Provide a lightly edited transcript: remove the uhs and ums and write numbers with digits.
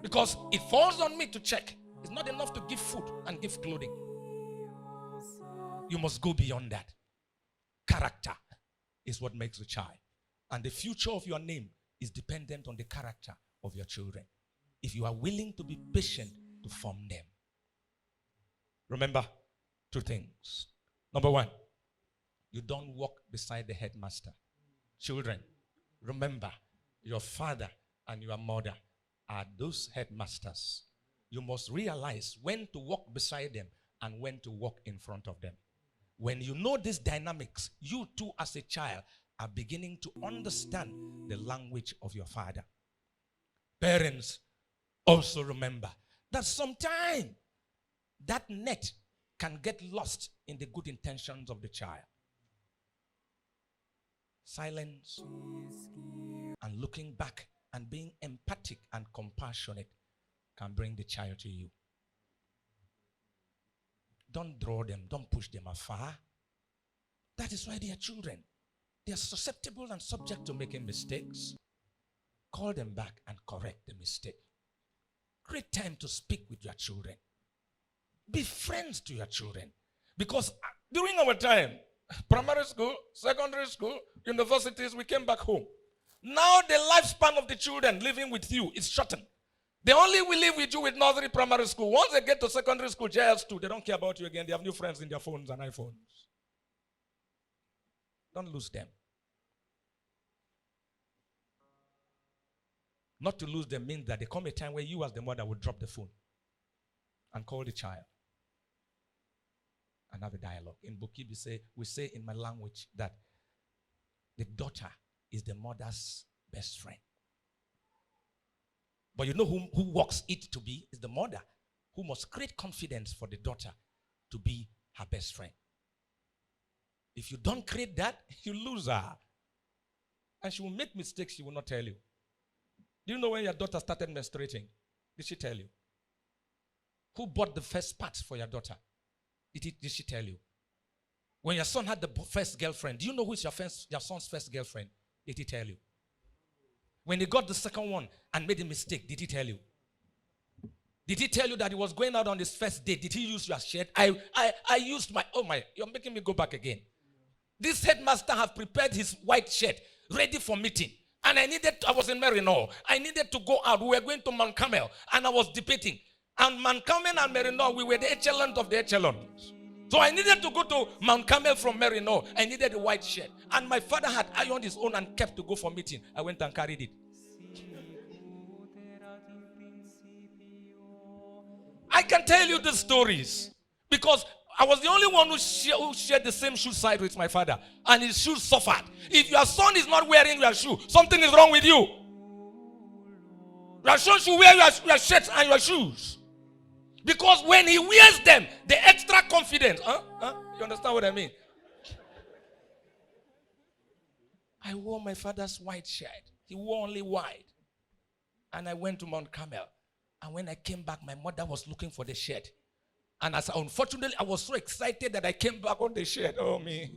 Because it falls on me to check. It's not enough to give food and give clothing. You must go beyond that. Character is what makes a child. And the future of your name is dependent on the character of your children. If you are willing to be patient to form them. Remember 2 things. Number 1, you don't walk beside the headmaster. Children, remember, your father and your mother are those headmasters. You must realize when to walk beside them and when to walk in front of them. When you know these dynamics, you too as a child are beginning to understand the language of your father. Parents, also remember that sometimes that net can get lost in the good intentions of the child. Silence and looking back and being empathic and compassionate can bring the child to you. Don't draw them, don't push them afar. That is why they are children. They are susceptible and subject to making mistakes. Call them back and correct the mistake. Create time to speak with your children. Be friends to your children. Because during our time, primary school, secondary school, universities, we came back home. Now the lifespan of the children living with you is shortened. They only will live with you with nursery, primary school. Once they get to secondary school, JS2, they don't care about you again. They have new friends in their phones and iPhones. Don't lose them. Not to lose them means that there come a time where you as the mother will drop the phone and call the child and have a dialogue. In Bukib, we say in my language that the daughter is the mother's best friend. But you know who works it to be? Is the mother who must create confidence for the daughter to be her best friend. If you don't create that, you lose her. And she will make mistakes she will not tell you. Do you know when your daughter started menstruating? Did she tell you? Who bought the first parts for your daughter? Did she tell you? When your son had the first girlfriend, do you know who is your son's first girlfriend? Did he tell you? When he got the second one and made a mistake, did he tell you? Did he tell you that he was going out on his first date? Did he use your shirt? I used my, you're making me go back again. This headmaster have prepared his white shirt, ready for meeting. And I was in Marino. I needed to go out. We were going to Mount Carmel. And I was debating. And Mount Carmel and Marino, we were the echelon of the echelons. So I needed to go to Mount Carmel from Marino. I needed a white shirt. And my father had ironed his own and kept to go for meeting. I went and carried it. I can tell you the stories. Because I was the only one who shared the same shoe size with my father. And his shoes suffered. If your son is not wearing your shoe, something is wrong with you. Your son should wear your shirts and your shoes. Because when he wears them, the extra confidence. You understand what I mean? I wore my father's white shirt. He wore only white. And I went to Mount Carmel. And when I came back, my mother was looking for the shirt. And unfortunately, I was so excited that I came back on the shirt. Oh, me.